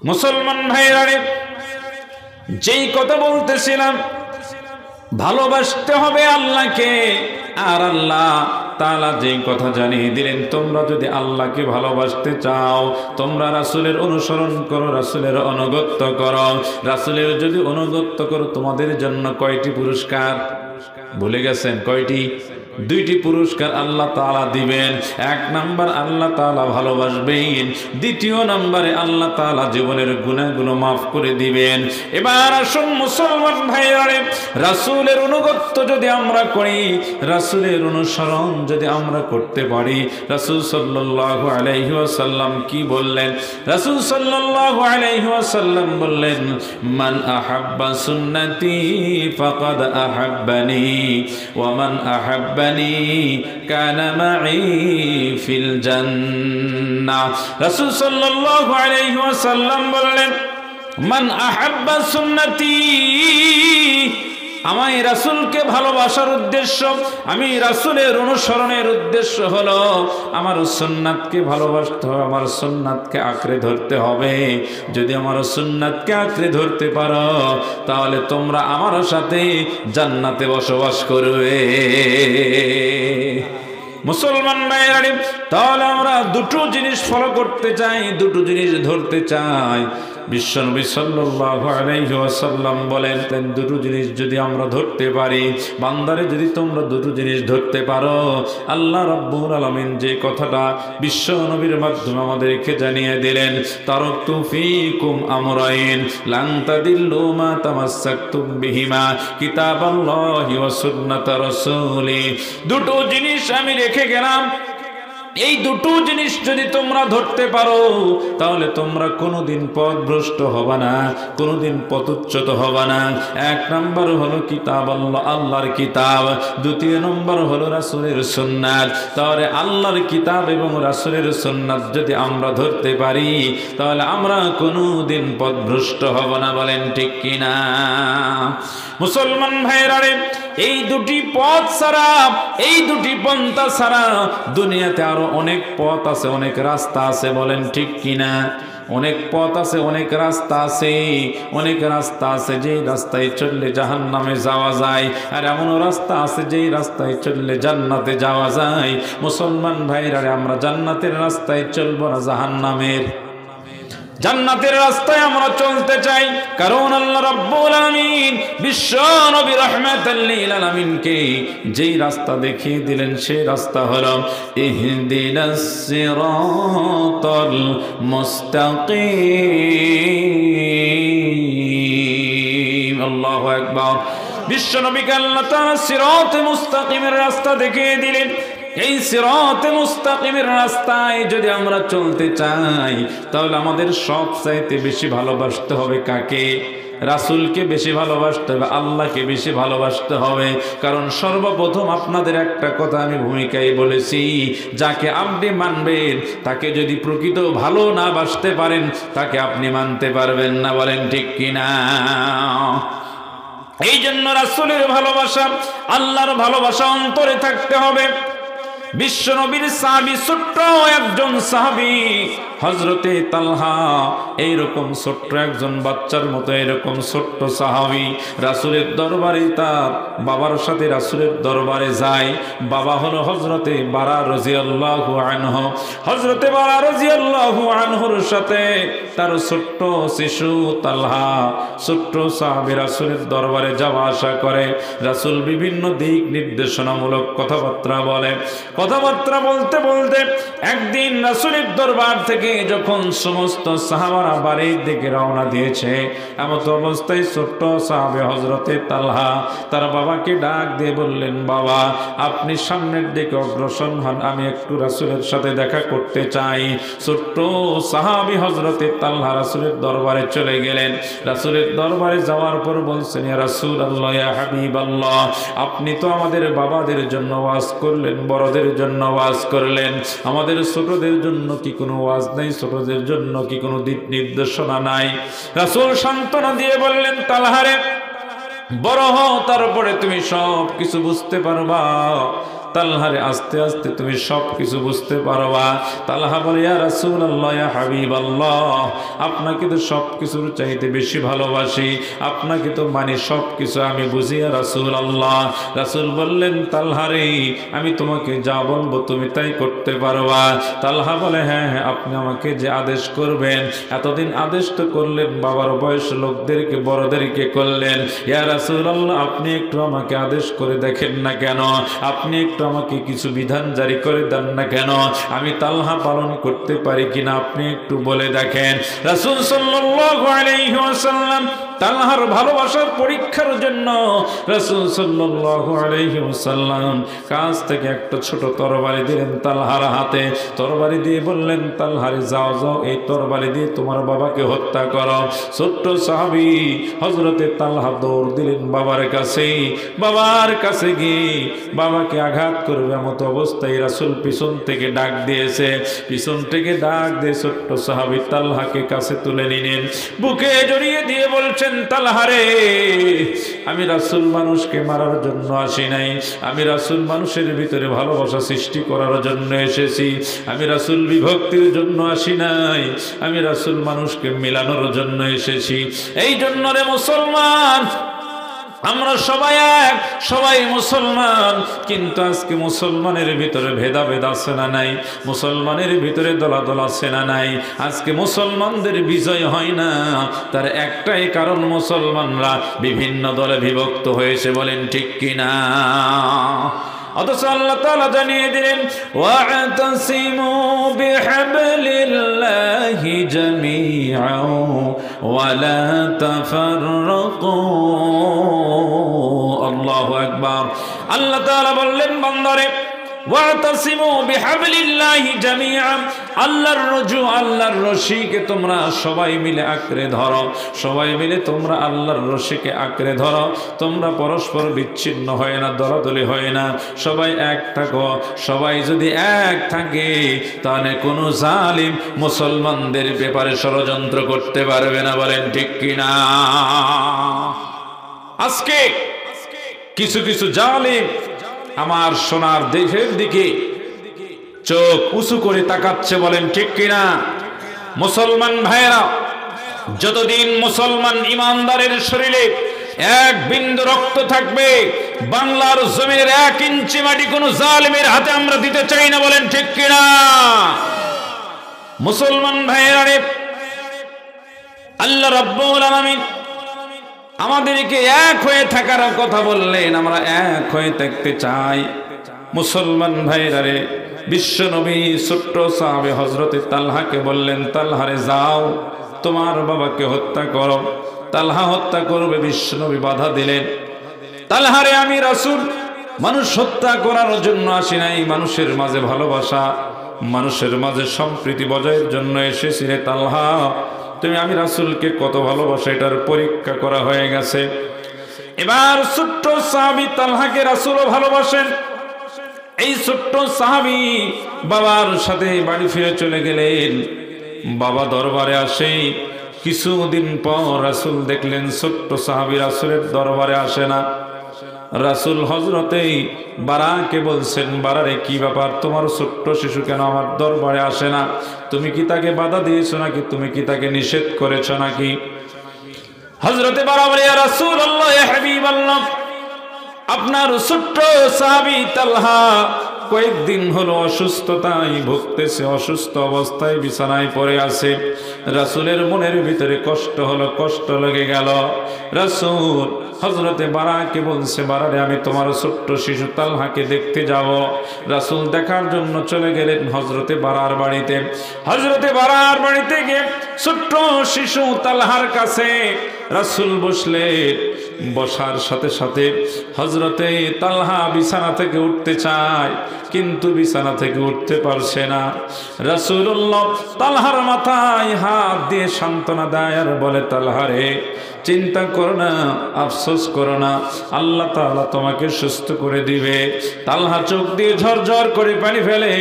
মুসলমান ভাইরা রে, যেই কথা বলতেছিলাম, ভালোবাসতে হবে আল্লাহকে। আর আল্লাহ তাআলা যেই কথা জানিয়ে দিলেন, তোমরা যদি আল্লাহকে ভালোবাসতে চাও, তোমরা রাসূলের অনুসরণ করো, রাসূলের অনুগত্য করো। রাসূলের যদি অনুগত্য করো, তোমাদের জন্য কয়টি পুরস্কার ভুলে গেছেন? কয়টি? দুইটি পুরস্কার আল্লাহ তাআলা দিবেন। এক নাম্বার, আল্লাহ তাআলা ভালোবাসবেন। দ্বিতীয় নম্বরে আল্লাহ তাআলা জীবনের গুনাহগুলো মাফ করে দিবেন। এবার আসুন মুসলমান ভাইরা, রাসূলের অনুগত্য যদি আমরা করি, রাসূলের অনুসরণ যদি আমরা করতে পারি, রাসূল সাল্লাল্লাহু আলাইহি ওয়াসাল্লাম কি বললেন? রাসূল সাল্লাল্লাহু আলাইহি ওয়াসাল্লাম বললেন, মান আহাব্বা সুন্নতি ফাকাদ আহাব্বানি ওয়া মান আহাব্বা কানা মাই ফিল জান্নাহ। রাসূল সাল্লাল্লাহু আলাইহি ওয়াসাল্লাম বললেন, মান আহাব্বা সুন্নতি, আমি রাসূলকে ভালোবাসার উদ্দেশ্য, আমি রাসূলের অনুসরণের উদ্দেশ্য হলো আমার সুন্নাতকে ভালোবাসতে হবে, আমার সুন্নাতকে আঁকড়ে ধরতে হবে। যদি আমার সুন্নাতকে আঁকড়ে ধরতে পারো, তাহলে তোমরা আমার সাথে জান্নাতে বসবাস করবে। মুসলমান ভাইরা, তাহলে আমরা দুটো জিনিস ফলো করতে চাই, দুটো জিনিস ধরতে চাই। বিশ্বনবী সাল্লাল্লাহু আলাইহি ওয়াসাল্লাম বলেন, দুটো জিনিস যদি আমরা ধরতে পারি, বান্দারে যদি তোমরা দুটো জিনিস ধরতে পারো, আল্লাহ রাব্বুল আলামিন যে কথাটা বিশ্বনবীর মাধ্যমে আমাদেরকে জানিয়ে দিলেন, তারাকতু ফীকুম আমরাইন লান তাদিল্লু মা তামাসসাকতুম বিহিমা কিতাবাল্লাহি ওয়া সুন্নাত রাসূলি। দুটো জিনিস আমি রেখে গেলাম, এই দুটো জিনিস যদি তোমরা ধরতে পারো, তাহলে তোমরা কোনোদিন পথভ্রষ্ট হবে না, কোনোদিন পথচ্যুত হবে না। এক নম্বর হলো কিতাব আল্লাহ, আল্লাহর কিতাব। দ্বিতীয় নম্বর হলো রাসূলের সুন্নাত। তাহলে আল্লাহর কিতাব এবং রাসূলের সুন্নাত যদি আমরা ধরতে পারি, তাহলে আমরা কোনোদিন পথভ্রষ্ট হব না। বলেন ঠিক কিনা? মুসলমান ভাইরা, এই দুটি পথ ছাড়া, এই দুটি পন্থা ছাড়া দুনিয়াতে আরো অনেক পথ আছে, অনেক রাস্তা আছে। বলেন ঠিক কিনা? অনেক পথ আছে, অনেক রাস্তা আছে, অনেক রাস্তা আছে যেই রাস্তায় চললে জাহান্নামে যাওয়া যায়, আর এমনও রাস্তা আছে যেই রাস্তায় চললে জান্নাতে যাওয়া যায়। মুসলমান ভাইরা, আমরা জান্নাতের রাস্তায় চলবো না, জাহান্নামের। জান্নাতের রাস্তায় আমরা চলতে চাই, কারণ আল্লাহ রাব্বুল আলামিন বিশ্ব নবী রাহমাতাল লিল আলামিনকে যেই রাস্তা দেখিয়ে দিলেন, সেই রাস্তা হলো ইহদিনাস সিরাতাল মুস্তাকিম। আল্লাহু আকবার। বিশ্ব নবীকে আল্লাহ তাআলা সিরাতে মুস্তাকিমের রাস্তা দেখিয়ে দিলেন। এই সিরাতে মুস্তাকিমের রাস্তায় যদি আমরা চলতে চাই, তাহলে আমাদের সবচাইতে বেশি ভালোবাসতে হবে কাকে? রাসূলকে বেশি ভালোবাসতে হবে, আল্লাহকে বেশি ভালোবাসতে হবে। কারণ সর্বপ্রথম আপনাদের একটা কথা আমি ভূমিকায় বলেছি, যাকে আপনি মানবেন, তাকে যদি প্রকৃত ভালো না বাসতে পারেন, তাকে আপনি মানতে পারবেন না। বলেন ঠিক কিনা? এই জন্য রাসূলের ভালোবাসা, আল্লাহর ভালোবাসা অন্তরে থাকতে হবে। বিশ্ব নবীর সাহাবী, ছোট্ট একজন সাহাবী হযরতে তালহা, এইরকম ছোট্ট একজন বাচ্চার মতো এরকম ছোট্ট সাহাবী রাসূলের দরবারে, তার বাবার সাথে রাসূলের দরবারে যায়। বাবা হলো হযরতে বারা রাদিয়াল্লাহু আনহু। হযরতে বারা রাদিয়াল্লাহু আনহুর সাথে তার ছোট্ট শিশু তালহা, ছোট্ট সাহাবী রাসূলের দরবারে যাওয়া আসা করে। রাসূল বিভিন্ন দিক নির্দেশনামূলক কথাবার্তা বলে। কথাবার্তা বলতে বলতে একদিন রাসূলের দরবার থেকে যখন সমস্ত সাহাবারা বাড়ির দিকে রওনা দিয়েছে, এমত অবস্থায় ছোট্ট সাহাবী হযরতে তালহা তার বাবাকে ডাক দিয়ে বললেন, বাবা আপনি সামনের দিকে অগ্রসর হন, আমি একটু রাসূলের সাথে দেখা করতে চাই। ছোট্ট সাহাবী হযরতে তালহা রাসূলের দরবারে চলে গেলেন। রাসূলের দরবারে যাওয়ার পর বলছেন, ইয়া রাসূলুল্লাহ, ইয়া হাবিবাল্লাহ, আপনি তো আমাদের বাবাদের জন্য ওয়াজ করলেন, বড়দের জন্য ওয়াজ করলেন, আমাদের ছোটদের জন্য কি কোনো ওয়াজ নাই? ছোটদের জন্য কি কোনো দিক নির্দেশনা নাই? রাসূল সান্ত্বনা দিয়ে বললেন, তালহারে বড় হও, তারপরে তুমি সব কিছু বুঝতে পারবা। তালহারে আস্তে আস্তে তুমি সব কিছু বুঝতে পারবা। তালহা বলে, ইয়া রাসূলুল্লাহ, ইয়া হাবিবাল্লাহ, আপনাকে তো সব কিছুর চাইতে বেশি ভালোবাসি, আপনাকে তো মানি, সব কিছু আমি বুঝি ইয়া রাসূলুল্লাহ। রাসূল বললেন, তালহারে আমি তোমাকে যা বলবো তুমি তাই করতে পারবা। তালহা বলে, হ্যাঁ হ্যাঁ, আপনি আমাকে যে আদেশ করবেন, এতদিন আদেশ তো করলেন বাবার বয়স লোকদেরকে, বড়দেরকে করলেন, ইয়া রাসূলুল্লাহ আপনি একটু আমাকে আদেশ করে দেখেন না কেন, আপনি একটু আমাকে কিছু বিধান জারি করে দেন না কেন, আমি তালহা পালন করতে পারি কিনা আপনি একটু বলে দেখেন। রাসূল সাল্লাল্লাহু আলাইহি ওয়াসাল্লাম তালহার ভালোবাসার পরীক্ষার জন্য রাসূল সাল্লাল্লাহু আলাইহি ওয়াসাল্লাম কাছ থেকে একটা ছোট তরবারি দিলেন তালহার হাতে। তরবারি দিয়ে বললেন, তালহারে যাও যাও, এই তরবারি দিয়ে তোমার বাবাকে হত্যা করো। ছোট্ট সাহাবী হযরতে তালহা দৌড় দিলেন বাবার কাছে। বাবার কাছে গিয়ে বাবাকে আঘাত করবে মতো অবস্থায় রাসূল পিছন থেকে ডাক দিয়েছে। পিছন থেকে ডাক দিয়ে ছোট্ট সাহাবী তালহাকে কাছে তুলে নিলেন, বুকে জড়িয়ে দিয়ে বলছেন, তালহারে আমি রাসূল মানুষকে মারার জন্য আসি নাই, আমি রাসূল মানুষের ভিতরে ভালোবাসা সৃষ্টি করার জন্য এসেছি, আমি রাসূল বিভক্তির জন্য আসি নাই, আমি রাসূল মানুষকে মিলানোর জন্য এসেছি। এই জন্য রে মুসলমান, আমরা সবাই এক, সবাই মুসলমান, কিন্তু আজকে মুসলমানের ভিতরে ভেদাভেদ আছে না নাই? মুসলমানের ভিতরে দলাদল আছে না নাই? আজকে মুসলমানদের বিজয় হয় না, তার একটাই কারণ, মুসলমানরা বিভিন্ন দলে বিভক্ত হয়েছে। বলেন ঠিক কিনা? অথচ আল্লাহ তাআলা জানিয়ে দিলেন, ওয়া'তাসিমু বিহাবলিল্লাহি জামিআন ওয়া লা তাফাররাকু। আল্লাহু আকবার। আল্লাহ তাআলা বললেন, বান্দারে ওয়া'তাসিমু বিহাবলিল্লাহি জামিআন, আল্লাহর রজ্জু, আল্লাহর রশিকে তোমরা সবাই মিলে আঁকড়ে ধরো, সবাই মিলে তোমরা আল্লাহর রশিকে আঁকড়ে ধরো, তোমরা পরস্পর বিচ্ছিন্ন হয় না, দলাদলি হয় না, সবাই এক থাকো। সবাই যদি এক থাকে তাহলে কোনো জালিম মুসলমানদের ব্যাপারে ষড়যন্ত্র করতে পারবে না। বলেন ঠিক কিনা? আজকে কিছু কিছু জালিম আমার সোনার দেশের দিকে চোখ উঁচু করে তাকাচ্ছে। বলেন ঠিক কিনা? মুসলমান ভাইয়েরা, যতদিন মুসলমান ইমানদারের শরীরে এক বিন্দু রক্ত থাকবে, বাংলার জমিনের 1 ইঞ্চি মাটি কোন জালিমের হাতে আমরা দিতে চাই না। বলেন ঠিক কিনা? মুসলমান ভাইয়েরা, আল্লাহ রাব্বুল আলামিন আমাদেরকে এক হয়ে থাকার কথা বললেন, আমরা এক হয়ে থাকতে চাই। মুসলমান ভাইরা রে, বিশ্ব নবী ছোট্ট সাহাবী হযরতে তালহাকে বললেন, তালহারে যাও তোমার বাবাকে হত্যা করো। তালহা হত্যা করবে, বিশ্ব নবী বাধা দিলেন। তালহারে আমি রাসূল মানুষ হত্যা করার জন্য আসি নাই, মানুষের মাঝে ভালোবাসা, মানুষের মাঝে সম্প্রীতি বজায়ের জন্য এসেছি রে তালহা। তুমি আমি রাসূলকে কত ভালোবাসা, এটার পরীক্ষা করা হয়ে গেছে। এবার ছোট্ট সাহাবী তালহাকে রাসূলও ভালোবাসেন। এই ছোট্ট সাহাবী বাবার সাথে বাড়ি ফিরে চলে গেলেন। বাবা দরবারে আসে। কিছুদিন পর রাসূল দেখলেন ছোট্ট সাহাবী রাসূলের দরবারে আসে না। রাসূল হযরতে বারাকে বলছেন, বারারে কি ব্যাপার, তোমার ছোট্ট শিশু কেন আমার দরবারে আসে না? তুমি কি তাকে বাধা দিয়েছো নাকি? তুমি কি তাকে নিষেধ করেছো নাকি? হযরতে বারা বলে, ইয়া রাসূলুল্লাহ, ইয়া হাবিবাল্লাহ, আপনার ছোট্ট সাহাবী তালহা কয়েকদিন হলো অসুস্থতায় ভুগতেছে, অসুস্থ অবস্থায় বিছানায় পড়ে আছে। রাসূলের মনের ভিতরে কষ্ট হলো, কষ্ট লেগে গেল। রাসূল হযরতে বারাকে বলছে, বারারে আমি তোমার ছোট্ট শিশু তালহাকে দেখতে যাব। রাসূল দেখার জন্য চলে গেলেন হযরতে বারার বাড়িতে। হযরতে বারার বাড়িতে গিয়ে ছোট্ট শিশু তালহার কাছে রাসূল বসলেন। বসার সাথে সাথে হযরতে তালহা বিছানা থেকে উঠতে চায়, কিন্তু বিছানা থেকে উঠতে পারছে না। রাসূলুল্লাহ তালহার মাথায় হাত দিয়ে সান্ত্বনা দেয় আর বলে, তালহারে চিন্তা করো না, আফসোস করো না, আল্লাহ তাআলা তোমাকে সুস্থ করে দিবে। তালহা চোখ দিয়ে ঝরঝর করে পানি ফেলে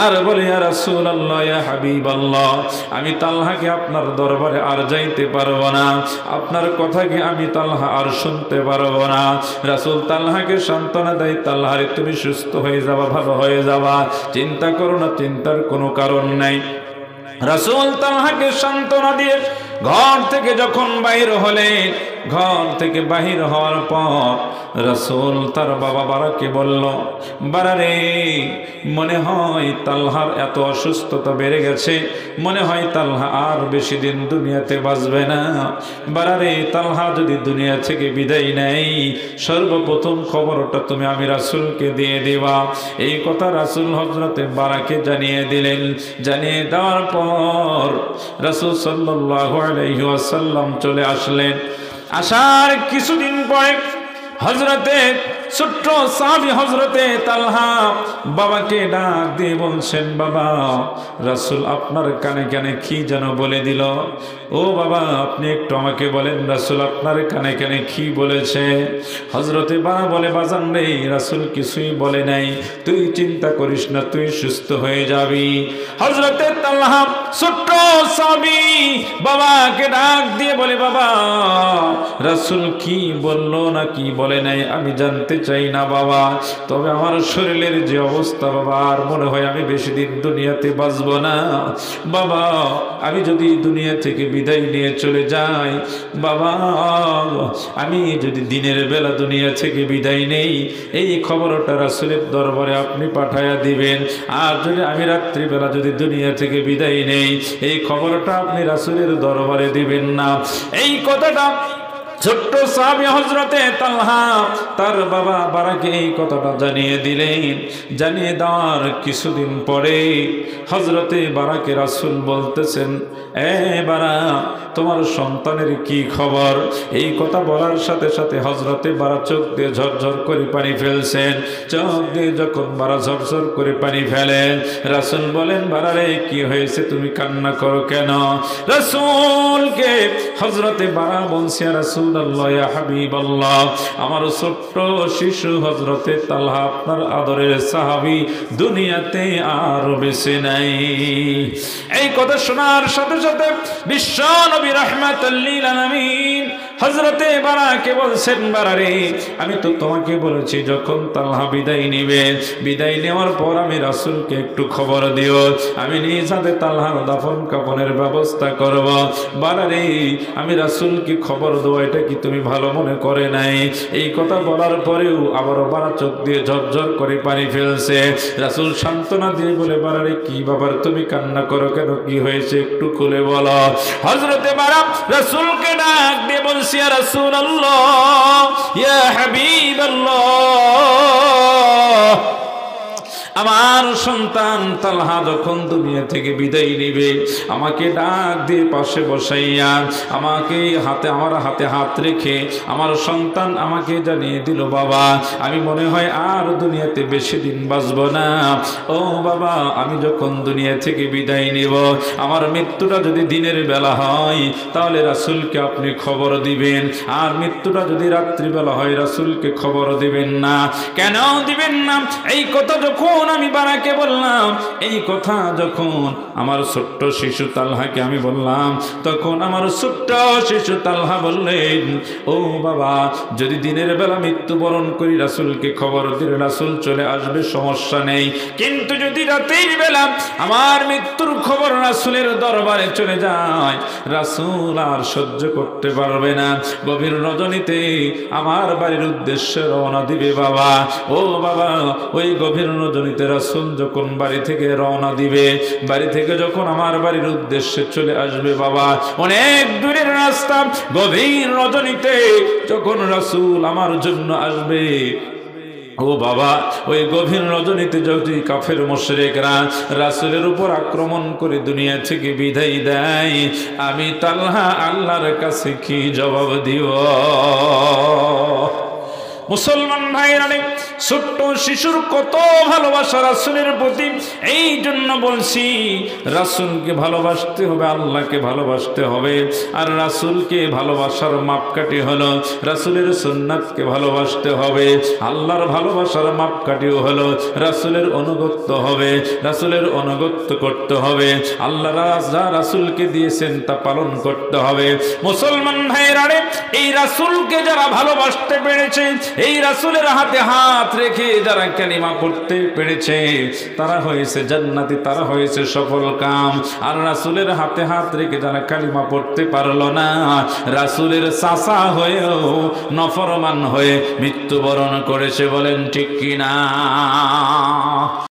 আর বলে, ইয়া রাসূলুল্লাহ, ইয়া হাবিবাল্লাহ, আমি তালহাকে আপনার দরবারে আর যাইতে পারবো না, আপনার কথা কি আমি তালহা আর শুনতে পারবো না। রাসূল তালহাকে সান্ত্বনা দেয়, তালহা রে তুমি সুস্থ হয়ে যাবা, ভালো হয়ে যাবা, চিন্তা করো না, চিন্তার কোনো কারণ নাই। রাসূল তালহাকে সান্ত্বনা দিয়ে ঘর থেকে যখন বাইর হলেন, ঘর থেকে বাহির হওয়ার পর রাসূল তার বাবা বারাকে বলল, বারা রে, মনে হয় তালহার এত অসুস্থতা বেড়ে গেছে, মনে হয় তালহা আর বেশি দিন দুনিয়াতে বাঁচবে না। বারা রে, তালহা যদি দুনিয়া থেকে বিদায় নেয়, সর্বপ্রথম খবরটা তুমি আমি রাসূলকে দিয়ে দিবা। এই কথা রাসূল হযরতে বারাকে জানিয়ে দিলেন। জানিয়ে দেওয়ার পর রাসূল সাল্লাল্লাহু আলাইহি ওয়াসাল্লাম চলে আসলেন। আসার কিছুদিন পরে হযরতে ছোট্ট সাহাবী হযরতে তালহা বাবাকে ডাক দিয়ে বলছেন, বাবা, রাসূল আপনার কানে কানে কি যেন বলে দিল। ও বাবা, আপনি একটু আমাকে বলেন, রাসূল আপনার কানে কানে কি বলেছে? হযরতে বাবা বলে, বাজান রে, রাসূল কিছুই বলে নাই, তুই চিন্তা করিস না, তুই সুস্থ হয়ে যাবি। হযরতে তালহা ছোট্ট সাহাবী বাবাকে ডাক দিয়ে বলে, বাবা, রাসূল কি বললো না কি বলে নাই আমি জানতে চাই না বাবা, তবে আমার শরীরের যে অবস্থা বাবা, আর মনে হয় আমি বেশি দিন দুনিয়াতে বাঁচবো না বাবা। আমি যদি দুনিয়া থেকে বিদায় নিয়ে চলে যাই বাবা, আমি যদি দিনের বেলা দুনিয়া থেকে বিদায় নেই, এই খবরটা রাসূলের দরবারে আপনি পাঠায়া দিবেন। আর যদি আমি রাত্রিবেলা যদি দুনিয়া থেকে বিদায় নেই, এই খবরটা আপনি রাসূলের দরবারে দিবেন না। এই কথাটা ছোট্ট সাহাবী হযরতে তালহা তার বাবা বারাকে এই কথাটা জানিয়ে দিলেন। জানিয়ে দেওয়ার কিছুদিন পরে হযরতে বারাকে রাসূল বলতেছেন, এ বারা, তোমার সন্তানের কি খবর? এই কথা বলার সাথে সাথে হযরতে বারা চোখ দিয়ে ঝরঝর করে পানি ফেলছেন। চোখ দিয়ে যখন বারা ঝরঝর করে পানি ফেলেন, রাসূল বলেন, বারা রে, কি হয়েছে, তুমি কান্না করো কেন? রাসূলকে হযরতে বারা বলছে, রাসূল আল্লাহ, ইয়া হাবিবাল্লাহ, আমার ছোট্ট শিশু হযরতে তালহা আপনার আদরের সাহাবী দুনিয়াতে আর বেঁচে নাই। এই কথা শোনার সাথে সাথে বিশ্ব নবী রাহমাতুল লিল আলামিন হযরতে বারাকে বলছেন, বারা রে, আমি তো তোমাকে বলেছি যখন তালহা বিদায় নিবে, বিদায় নেওয়ার পর আমি রাসূলকে একটু খবর দিও, আমি নিজ হাতে তালহার দাফন কাফনের ব্যবস্থা করব। বারা রে, আমি রাসূলকে খবর দেবো, এটা কি তুমি ভালো মনে করে নাই? এই কথা বলার পরেও আবারও বারা চোখ দিয়ে ঝরঝর করে পানি ফেলছে। রাসূল সান্ত্বনা দিয়ে বলে, বারা রে, কি বাবার তুমি কান্না করো কেন, কি হয়েছে একটু খুলে বলো। হযরতে বারা রাসূলকে ডাক দিয়ে বলছে, ইয়া রাসূলুল্লাহ, ইয়া হাবিবাল্লাহ, আমার সন্তান তালহা যখন দুনিয়া থেকে বিদায় নিবে, আমাকে ডাক দিয়ে পাশে বসাইয়া আমাকে আমার হাতে হাত রেখে আমার সন্তান আমাকে জানিয়ে দিল, বাবা, আমি মনে হয় আর দুনিয়াতে বেশি দিন বাঁচব না। ও বাবা, আমি যখন দুনিয়া থেকে বিদায় নিব, আমার মৃত্যুটা যদি দিনের বেলা হয় তাহলে রাসূলকে আপনি খবর দিবেন, আর মৃত্যুটা যদি রাত্রিবেলা হয় রাসূলকে খবর দিবেন না। কেন দিবেন না? এই কথা যখন আমি বারাকে বললাম, এই কথা যখন আমার ছোট্ট শিশু তালহাকে আমি বললাম, তখন আমার ছোট্ট শিশু তালহা বললেন, ও বাবা, যদি দিনের বেলা মৃত্যুবরণ করি রাসূলকে খবর দিলে রাসূল চলে আসবে, সমস্যা নেই, কিন্তু যদি রাতের বেলা আমার মৃত্যুর খবর রাসূলের দরবারে চলে যায়, রাসূল আর সহ্য করতে পারবে না, গভীর রজনীতে আমার বাড়ির উদ্দেশ্যে রওনা দিবে বাবা। ও বাবা, ওই গভীর রজনীতে রাসূল যখন বাড়ি থেকে রওনা দিবে, বাড়ি থেকে যখন আমার বাড়ির উদ্দেশ্যে চলে আসবে বাবা, অনেক দূরের রাস্তা, গভীর রজনীতে যখন রাসূল আমার জন্য আসবে, ও বাবা, ওই গভীর রজনীতে যদি কাফের মুশরিকরা রাসূলের উপর আক্রমণ করে দুনিয়া থেকে বিদায় দেয়, আমি তালহা আল্লাহর কাছে কি জবাব দিব? মুসলমান ভাইরা, ছোট্ট শিশুর কত ভালোবাসা রাসূলের প্রতি। এই জন্য বলছি রাসূলকে ভালোবাসতে হবে, আল্লাহকে ভালোবাসতে হবে। আর রাসূলকে ভালোবাসার মাপকাঠি হলো রাসূলের সুন্নাতকে ভালোবাসতে হবে। আল্লাহর ভালোবাসার মাপকাঠিও হলো রাসূলের অনুগত্য হবে, রাসূলের অনুগত্য করতে হবে। আল্লাহ যা রাসূলকে দিয়েছেন তা পালন করতে হবে। মুসলমান ভাইরা, এই রাসূলকে যারা ভালোবাসতে পেরেছে, এই রাসূলের হাতে হাত রেখে যারা কালিমা পড়তে পেরেছে, তারা হয়েছে জান্নাতি, তারা হয়েছে সফল কাম। আর রাসূলের হাতে হাত রেখে যারা কালিমা পড়তে পারলো না, রাসূলের চাচা হয়েও নফরমান হয়ে মৃত্যুবরণ করেছে। বলেন ঠিক কিনা?